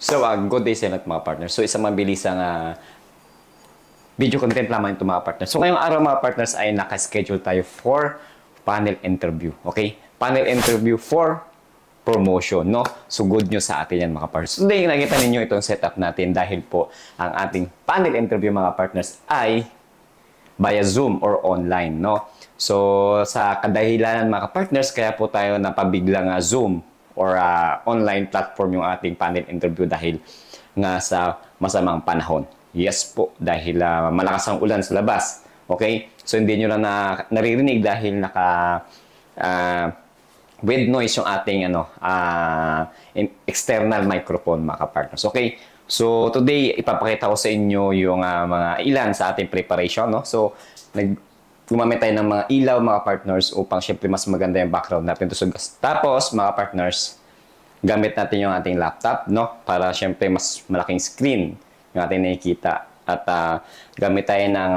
So, good day sa inyo mga partners. So, isang mabilisang video content lamang ito mga partners. So, ngayong araw mga partners ay nakaschedule tayo for panel interview. Okay? Panel interview for promotion, no? So, good news sa atin yan mga partners. So, today, nakita ninyo itong setup natin dahil po ang ating panel interview mga partners ay via Zoom or online, no? So, sa kadahilanan mga partners, kaya po tayo napabiglang Zoom or online platform yung ating panel interview dahil nga sa masamang panahon. Yes po, dahil malakas ang ulan sa labas. Okay? So, hindi nyo lang naririnig dahil with noise yung ating external microphone mga partners. Okay? So, today, ipapakita ko sa inyo yung mga ilan sa ating preparation. No? So, gumamit tayo ng mga ilaw mga partners upang syempre mas maganda yung background natin. Tapos, mga partners, gamit natin yung ating laptop, no? Para syempre mas malaking screen yung ating nakikita. At gamit tayo ng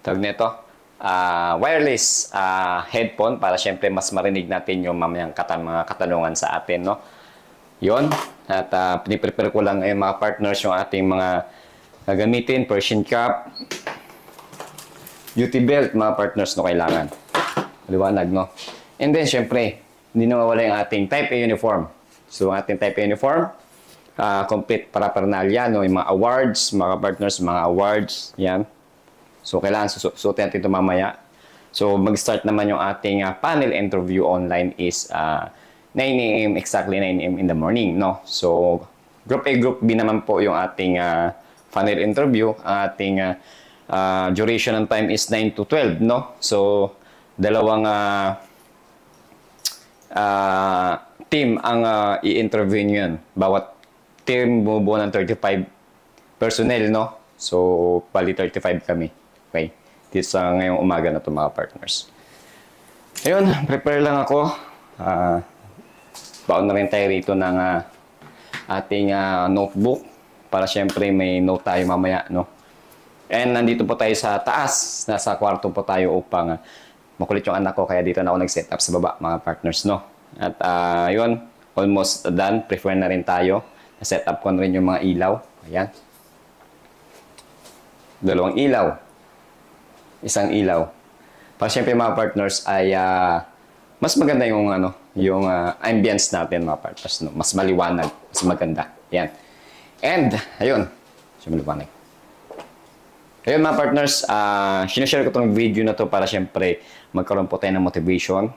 tawag nito, wireless headphone para syempre mas marinig natin yung mamayang mga katanungan sa atin, no? Yun. At piniprepare ko lang ngayon mga partners yung ating mga gagamitin, Persian cap, duty belt mga partners no kailangan. Liwanag, no? And then, syempre, hindi na mawala yung ating type A uniform. So, ang ating type A uniform, complete paraphernalia, no? Yung mga awards, mga partners, mga awards, yan. So, kailangan susutin natin ito mamaya. So, mag-start naman yung ating panel interview online is 9 a.m. exactly 9 a.m. in the morning, no? So, Group A, Group B naman po yung ating panel interview. Ang ating duration ng time is 9 to 12, no? So, dalawang team ang i-interview nyo yun. Bawat team bumubuo ng 35 personnel, no? So, bali 35 kami. Okay? Dito sa ngayong umaga na ito, mga partners. Ayun, prepare lang ako. Baon na rin tayo rito ng ating notebook para syempre may note tayo mamaya, no? And nandito po tayo sa taas. Nasa kwarto po tayo upang makulit yung anak ko. Kaya dito na ako nag-set up sa baba, mga partners, no? At yun, almost done. Prefer na rin tayo. Na-set up ko na rin yung mga ilaw. Ayan. Dalawang ilaw. Isang ilaw. Para syempre mga partners ay mas maganda yung yung ambience natin mga partners, no? Mas maliwanag, mas maganda. Ayan. And ayun, syempre maliwanag. Ayun mga partners, sinashare ko itong video na to para syempre magkaroon po tayo ng motivation.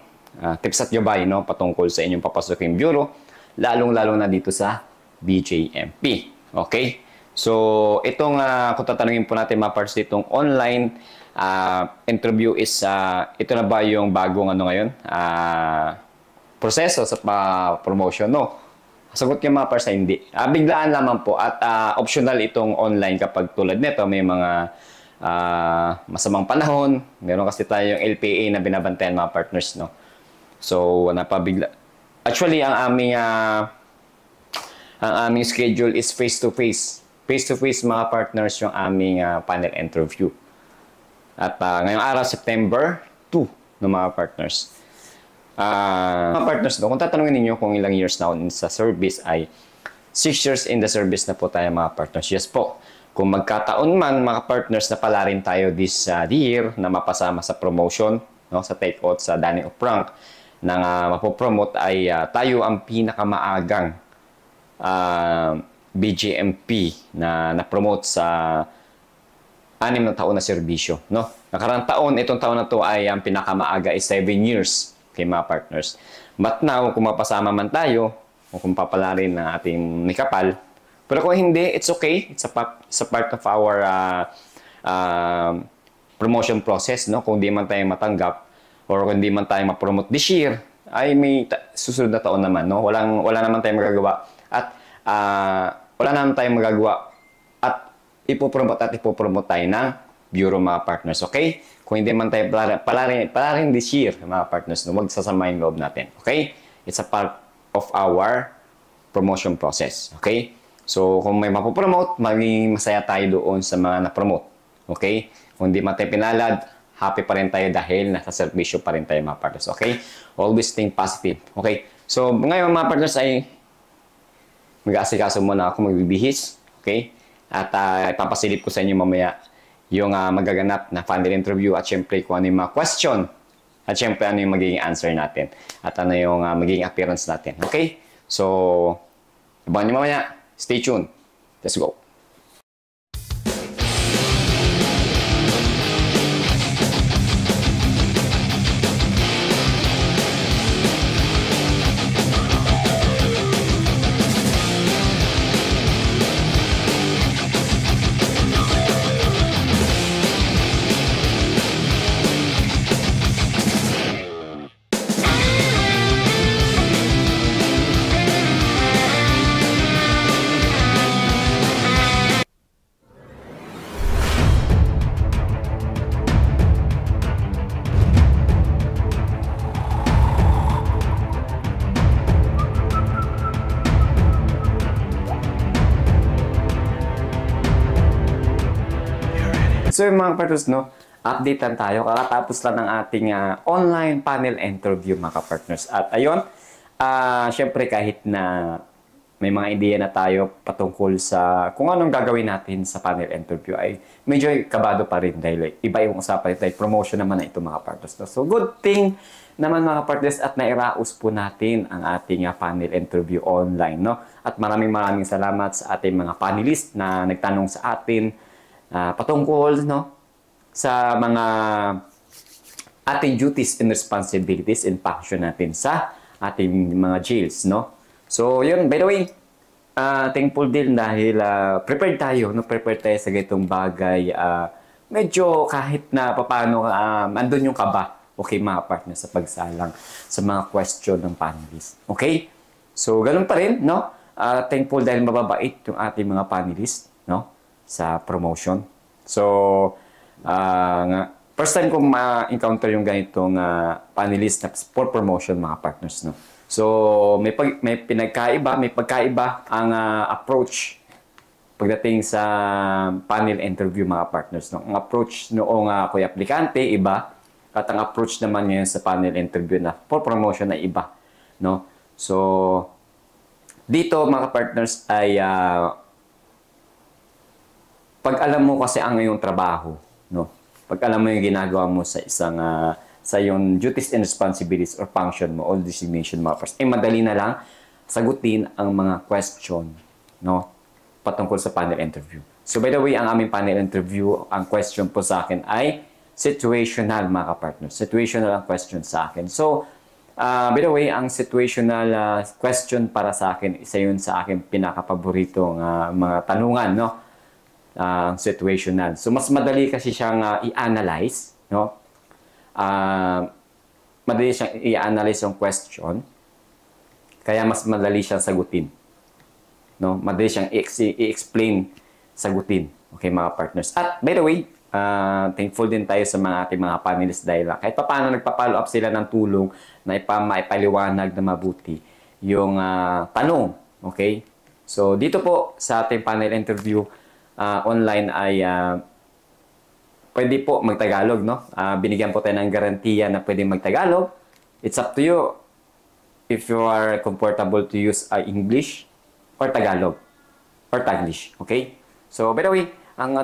Tips at gabay, no? Patungkol sa inyong papasukin bureau, lalong-lalo na dito sa BJMP. Okay? So, itong kung tatanungin po natin mga partners ditong online interview is, ito na ba yung bagong ngayon? Proseso sa promotion, no? Sagot yung mga partners hindi. Biglaan lamang po at optional itong online kapag tulad nito may mga masamang panahon. Meron kasi tayong LPA na binabantayan mga partners, no? So, napabigla. Actually, ang aming schedule is face-to-face. Face-to-face mga partners yung aming panel interview. At ngayong araw, September 2, no, mga partners. Mga partners, no, kung tatanungin ninyo kung ilang years na ako sa service ay 6 years in the service na po tayo mga partners. Yes po. Kung magkataon man mga partners na pala rin tayo this year na mapasama sa promotion, no, sa take-out sa Dining of Rank na mapopromote ay tayo ang pinakamaagang BJMP na na-promote sa 6 na taon na serbisyo. No? Nakarang taon, itong taon na to ay ang pinakamaaga is 7 years. Okay, mga partners. But now, kung mapasama man tayo, o kung papala rin na ating may kapal, pero kung hindi, it's okay. It's a part of our promotion process. No? Kung di man tayo matanggap, or kung di man tayo ma-promote this year, ay may susunod na taon naman. No? Wala naman tayong magagawa. At wala naman tayong magagawa. At ipopromote tayo ng bureau, mga partners. Okay? Kung hindi man tayo pala rin this year, mga partners, no, wag sasama yung loob natin. Okay? It's a part of our promotion process. Okay? So, kung may mapopromote, maging masaya tayo doon sa mga na-promote. Okay? Kung hindi man tayo pinalad, happy pa rin tayo dahil nasa servisyo pa rin tayo, mga partners. Okay? Always think positive. Okay? So, ngayon mga partners ay Mag-aasikaso muna ako, magbibihis. Okay? At ipapasilip ko sa inyo mamaya yung magaganap na final interview at syempre kung ano yung mga question at syempre ano yung magiging answer natin at ano yung magiging appearance natin. Okay? So, abangan nyo mamaya. Stay tuned. Let's go. So yung mga partners, no, updatean tayo. Kakatapos lang ng ating online panel interview, mga partners. At ayun, syempre kahit na may mga ideya na tayo patungkol sa kung anong gagawin natin sa panel interview, ay medyo kabado pa rin dahil iba yung usapan dahil promotion naman na ito, mga partners. No? So good thing naman, mga partners, at nairaos po natin ang ating panel interview online. No? At maraming salamat sa ating mga panelists na nagtanong sa atin patungkol, no, sa mga ating duties and responsibilities and function natin sa ating mga jails, no. So yun, by the way, thankful din dahil prepared tayo, no, prepared tayo sa ganitong bagay. Medyo kahit na paano andun yung kaba, okay, mga partner, sa pagsalang sa mga question ng panelists. Okay? So ganun pa rin, no. Thankful dahil mababait yung ating mga panelists, no, sa promotion. So, first time kong ma-encounter yung ganitong panelist na for promotion, mga partners, no. So, may pagkaiba ang approach pagdating sa panel interview, mga partners, no. Ang approach noong ako'y aplikante, iba, at ang approach naman ngayon sa panel interview na for promotion na iba, no. So, dito, mga partners, ay pag alam mo kasi ang iyong trabaho, no? Pag alam mo yung ginagawa mo sa isang sa yung duties and responsibilities or function mo or designation, mga partners, ay madali na lang sagutin ang mga question, no, patungkol sa panel interview. So by the way, ang aming panel interview, ang question po sa akin ay situational, mga partners. Situational ang question sa akin. So by the way, ang situational question para sa akin, isa yun sa akin pinaka-paboritong mga tanungan, no? Situational. So, mas madali kasi siyang i-analyze, no? Madali siyang i-analyze yung question, kaya mas madali siyang sagutin, no? Madali siyang i-explain, sagutin. Okay, mga partners. At, by the way, thankful din tayo sa mga ating mga panelists dahil kahit pa paano nagpa-follow up sila ng tulong na maipaliwanag na mabuti yung tanong. Okay? So, dito po sa ating panel interview, online ay pwede po magtagalog, no? Binigyan po tayo ng garantiya na pwede magtagalog. It's up to you if you are comfortable to use English or Tagalog or Taglish. Okay? So, by the way, ang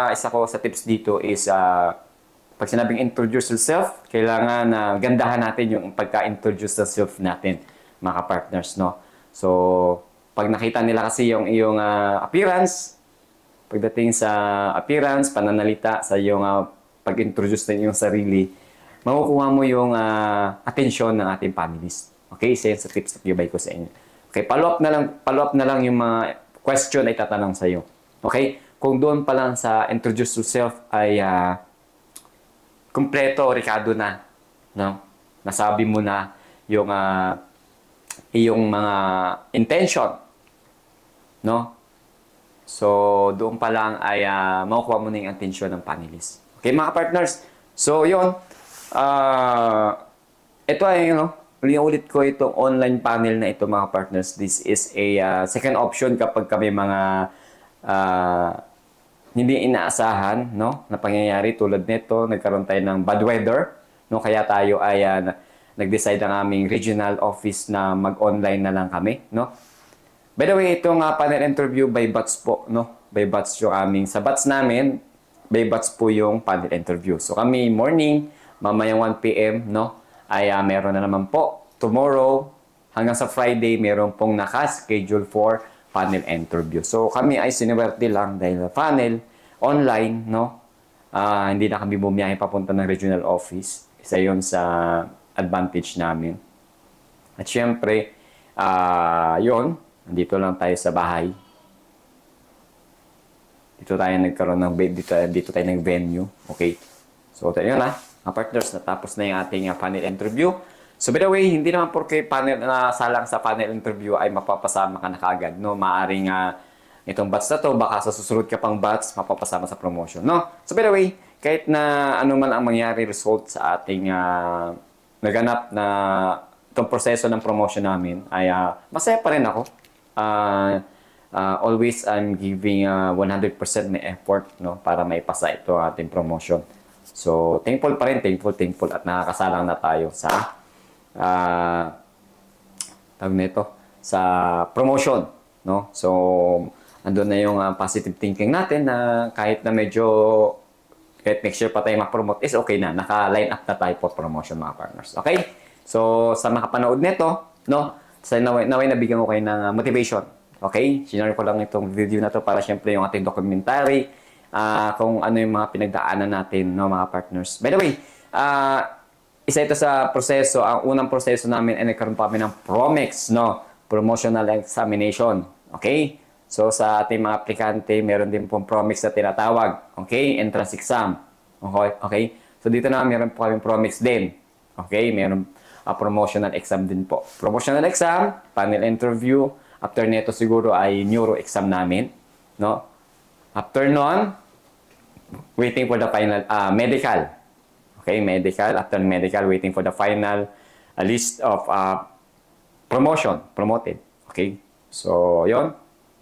isa ko sa tips dito is pag sinabing introduce yourself, kailangan gandahan natin yung pagka-introduce yourself natin, mga partners, no? So, pag nakita nila kasi yung iyong appearance, pagdating sa appearance, pananalita, sa iyong pag-introduce ng iyong sarili, makukuha mo yung atensyon ng ating panelist. Okay? Isa sa tips na gibay ko sa inyo. Okay, follow up na lang yung mga question ay tatanong sa iyo. Okay? Kung doon pa lang sa introduce yourself ay kumpleto, Ricardo na, no? Nasabi mo na yung iyong mga intention, no? So, doon pa lang ay makukuha mo na yung atensyon ng panelist. Okay, mga partners? So, yun. Ito ay, ulit ko itong online panel na ito, mga partners. This is a second option kapag kami mga hindi inaasahan, no, na pangyayari tulad nito. Nagkaroon tayo ng bad weather, no? Kaya tayo ay nag-decide ang aming regional office na mag-online na lang kami, no? By the way, itong panel interview by batch po, no? By batch yung aming, sa batch namin, by batch po yung panel interview. So kami morning, mamayang 1 p.m., no? Ay meron na naman po. Tomorrow, hanggang sa Friday, meron pong naka-schedule for panel interview. So kami ay siniwerte lang dahil panel, online, no? Hindi na kami bumiyahe papunta ng regional office. Isa yun sa advantage namin. At syempre, yun, dito lang tayo sa bahay. Dito tayo nagkaroon ng dito tayo nag-venue. Okay. So, yun na. Mga partners, natapos na yung ating panel interview. So, by the way, hindi naman porke panel na salang sa panel interview ay mapapasama ka na kaagad. No? Maaring itong batch na to, baka sa susunod ka pang batch, mapapasama sa promotion. No? So, by the way, kahit na ano man ang mangyari result sa ating naganap na itong proseso ng promotion namin, ay masaya pa rin ako. Always I'm giving 100% my effort, no, para maipasa ito ating promotion. So, thankful pa rin, thankful at nakakasalang na tayo sa tawag nito, sa promotion, no? So, andun na yung positive thinking natin na kahit next year pa tayo ma-promote is okay na, naka-line up na tayo for promotion, mga partners. Okay? So, sa makapanood nito, no, sa naway nabigyan ko kayo ng motivation. Okay? Sinare ko lang itong video na to para syempre yung ating documentary, kung ano yung mga pinagdaanan natin, no, mga partners. By the way, isa ito sa proseso, ang unang proseso namin ay nagkaroon pa kami ng PROMEX, no, Promotional Examination. Okay? So, sa ating mga aplikante, meron din pong PROMEX na tinatawag. Okay? Entrance exam. Okay? Okay? So, dito na meron po kami PROMEX din. Okay? Meron promotional exam din po. Promotional exam, panel interview. After nito siguro ay neuro exam namin, no? After nun, waiting for the final medical. Okay, medical. After medical, waiting for the final list of promoted. Okay? So, yon.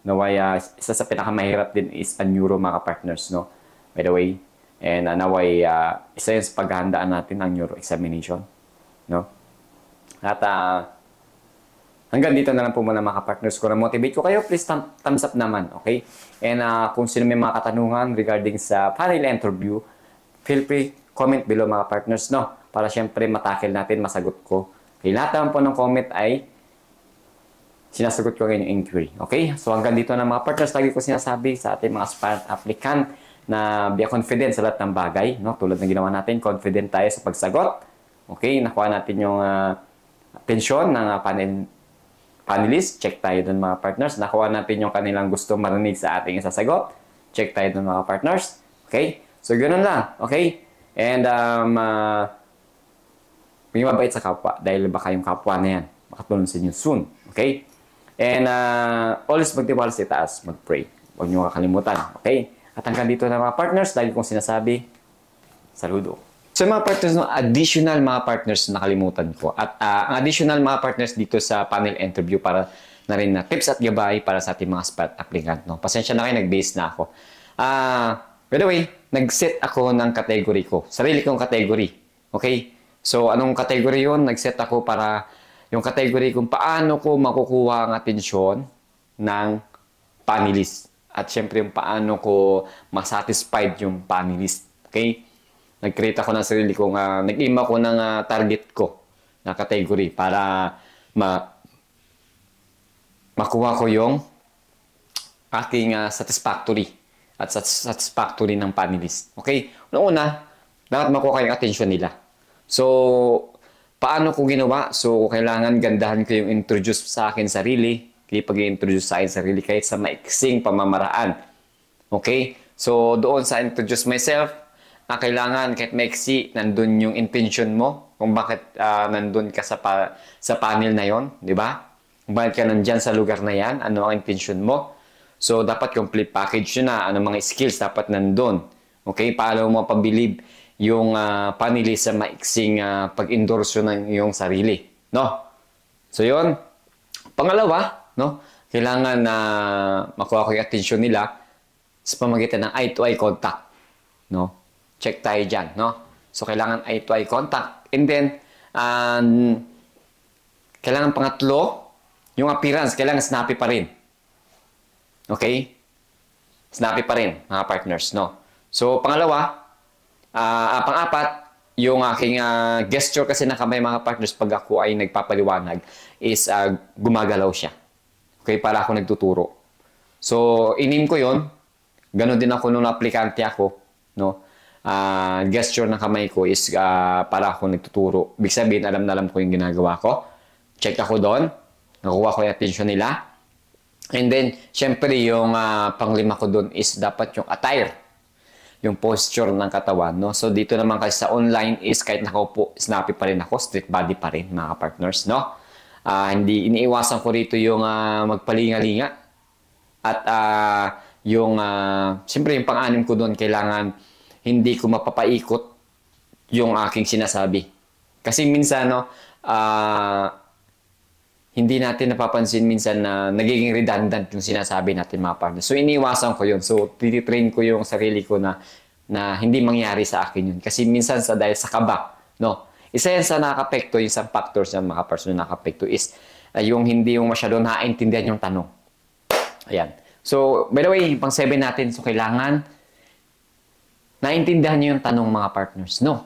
Naway, isa sa pinakamahirap din is a neuro, mga partners, no? By the way. And naway, isa yun sa paghahandaan natin ang neuro examination, no? At hanggang dito na lang po muna, mga partners ko. Na-motivate ko kayo, please thumbs up naman, okay? And kung sino may mga katanungan regarding sa panel interview, feel free comment below, mga partners, no? Para syempre matakil natin, masagot ko. Okay, lahat naman po ng comment ay sinasagot ko ngayon yung inquiry. Okay? So hanggang dito na, mga partners, lagi ko sinasabi sa ating mga aspirant applicant na be confident sa lahat ng bagay, no? Tulad ng ginawa natin, confident tayo sa pagsagot. Okay? Nakuha natin yung atensyon ng panelist. Check tayo dun, mga partners. Nakuha natin yung kanilang gusto marinig sa ating isasagot. Check tayo dun, mga partners. Okay? So, ganoon lang. Okay? And, may mabait sa kapwa dahil baka yung kapwa na yan makatulong sa inyo soon. Okay? And, always magtiwala sa itaas. Mag-pray. Huwag nyo kakalimutan. Okay? At hanggang dito na, mga partners, lagi kong sinasabi, saludo. So mga partners, no, additional mga partners na nakalimutan ko. At ang additional mga partners dito sa panel interview para na rin na tips at gabay para sa ating mga aspirant applicant. No? Pasensya na kayo, nag-base na ako. By the way, nag-set ako ng category ko. Sarili kong category. Okay? So anong category yun? Nag-set ako para yung category kung paano ko makukuha ang atensyon ng panelist. At syempre yung paano ko masatisfied yung panelist. Okay? Nag-create ako ng sarili ko, nag-aim ako ng target ko na category para makuha ko yung aking satisfactory at satisfactory ng panelist. Okay? Una, dapat makuha yung attention nila. So, paano ko ginawa? So, kailangan gandahan ko yung introduce sa akin sarili. Kaya pag-i-introduce sa akin sarili kahit sa maiksing pamamaraan. Okay? So, doon sa introduce myself, kailangan kahit maiksi, nandun yung intention mo kung bakit nandun ka sa panel na yon, di ba? Kung bakit ka nandyan sa lugar na yan, ano ang intention mo. So, dapat complete package yun na, ano mga skills dapat nandun. Okay? Paano mo pabilib yung panelist sa maiksing pag-endorse ng iyong sarili. No? So, yun. Pangalawa, no? Kailangan na makuha ko yung attention nila sa pamagitan ng eye-to-eye contact. No? Check tayo dyan, no? So, kailangan eye-to-eye contact. And then, kailangan pangatlo, yung appearance, kailangan snappy pa rin. Okay? Snappy pa rin, mga partners, no? So, pang-apat, yung aking gesture kasi ng kamay, mga partners, pag ako ay nagpapaliwanag, is gumagalaw siya. Okay? Para ako nagtuturo. So, inim ko yon. Ganon din ako nung aplikante ako, no? Gesture ng kamay ko is para ako nagtuturo. Ibig sabihin, alam na alam ko yung ginagawa ko. Check ako doon. Nakuha ko yung attention nila. And then, syempre, yung panglima ko doon is dapat yung attire. Yung posture ng katawan, no? So, dito naman kasi sa online is kahit nakaupo, snappy pa rin ako, street body pa rin, mga partners, no? Hindi iniiwasan ko rito yung magpalinga-linga. At siyempre, yung pang-anim ko doon, kailangan hindi ko mapapaikot yung aking sinasabi. Kasi minsan, no, hindi natin napapansin minsan na nagiging redundant yung sinasabi natin, mga partners. So, iniwasan ko yun. So, tinitrain ko yung sarili ko na hindi mangyari sa akin yun. Kasi minsan dahil sa kaba, no? Isa yan sa nakaka-apekto, yung isang factors ng mga person na nakaka-apekto is yung hindi yung masyado nakaintindihan yung tanong. Ayan. So, by the way, pang 7 natin, so kailangan naintindihan nyo yung tanong, mga partners. No?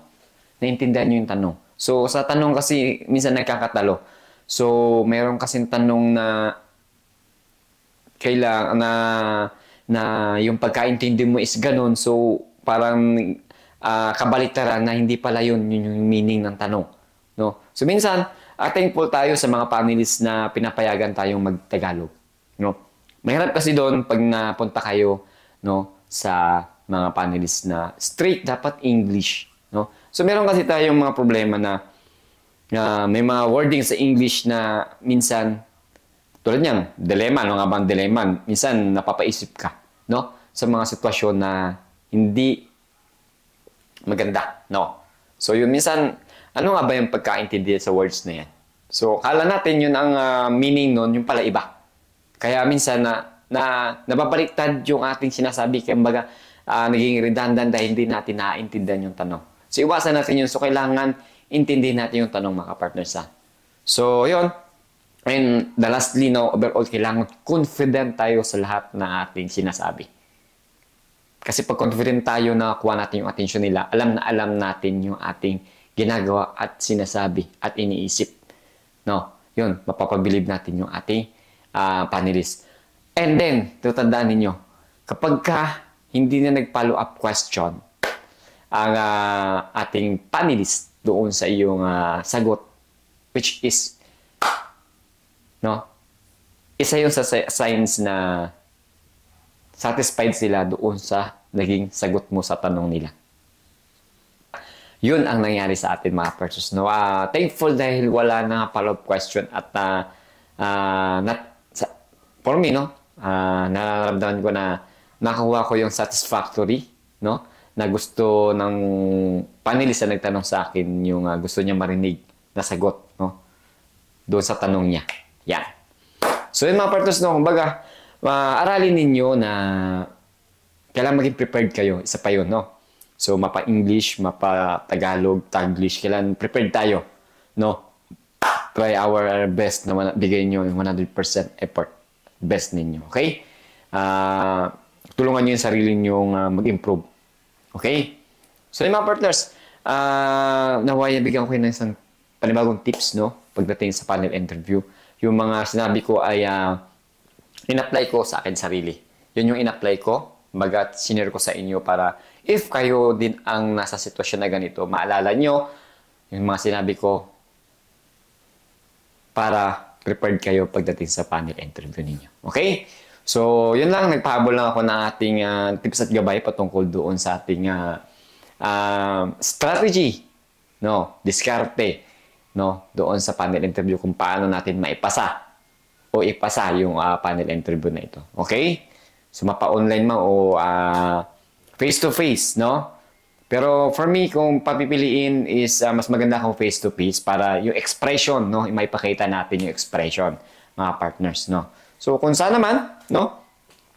Naintindihan nyo yung tanong. So, sa tanong kasi, minsan nagkakatalo. So, mayroon kasing tanong na kailangan na yung pagkaintindi mo is ganun. So, parang kabaliktaran na hindi pala yun yung meaning ng tanong. No? So, minsan, thankful tayo sa mga panelists na pinapayagan tayong mag-Tagalog. No? Mahirap kasi doon pag napunta kayo, no, sa mga panelists na straight dapat English. No? So, meron kasi tayong mga problema na may mga wording sa English na minsan, tulad niyan, dilemma, ano nga bang dilemma? Minsan, napapaisip ka, no? Sa mga sitwasyon na hindi maganda, no? So, yun, minsan, ano nga ba yung pagkaintindi sa words na yan? So, kala natin yun ang meaning nun, yung pala iba. Kaya minsan, nababaliktad yung ating sinasabi, kaya baga, naging redundant dahil hindi natin naiintindihan yung tanong. So, iwasan natin yun. So, kailangan intindihin natin yung tanong, mga partners, ha. So, yun. And the lastly, no, overall, kailangan confident tayo sa lahat ng ating sinasabi. Kasi pag confident tayo na kuha natin yung attention nila, alam na alam natin yung ating ginagawa at sinasabi at iniisip. No? Yun, mapapabilib natin yung ating panelist. And then, tutandaan ninyo, kapag hindi na nag-follow up question ang ating panelist doon sa iyong sagot, which is, no, isa yun sa signs na satisfied sila doon sa naging sagot mo sa tanong nila. Yun ang nangyari sa atin, mga persons. No? Thankful dahil wala na follow-up question at for me, no, nararamdaman ko na nakakuha ko yung satisfactory, no, na gusto ng panelist na nagtanong sa akin yung gusto niya marinig na sagot, no, doon sa tanong niya. Yan. So yun, mga partners, no, kumbaga, aralin ninyo na kailangan maging prepared kayo. Isa pa yun, no? So, mapa-English, mapa-Tagalog, Taglish, kailangan prepared tayo, no? Try our best na bigay nyo yung 100% effort. Best ninyo, okay? Tulungan nyo yung sarili nyo mag-improve. Okay? So, yung mga partners, nawaya bigyan ko ng isang panibagong tips, no? Pagdating sa panel interview. Yung mga sinabi ko ay in-apply ko sa akin sarili. Yun yung in-apply ko. Bagat sinare ko sa inyo para if kayo din ang nasa sitwasyon na ganito, maalala nyo yung mga sinabi ko para prepared kayo pagdating sa panel interview ninyo. Okay? So, yun lang. Nagpahabol lang ako ng ating tips at gabay patungkol doon sa ating strategy, no, diskarte, no, doon sa panel interview kung paano natin maipasa o ipasa yung panel interview na ito. Okay? So, mapa-online man o face-to-face, no? Pero for me, kung papipiliin is mas maganda kung face-to-face para yung expression, no, maipakita natin yung expression, mga partners, no? So, kung saan naman, no,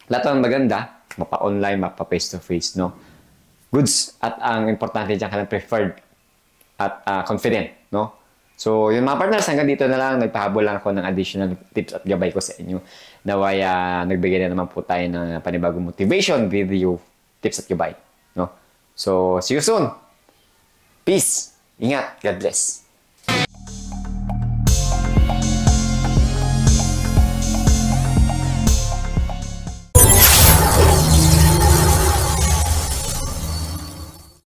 lahat ng maganda, mapa-online, mapa-face-to-face, no? Goods at ang importante dyan kailangan preferred at confident, no? So, yun mga partners, hanggang dito na lang. Nagpahabol lang ako ng additional tips at gabay ko sa inyo. Naway, nagbigay na naman po tayo ng panibagong motivation video tips at gabay. No? So, see you soon. Peace. Ingat. God bless.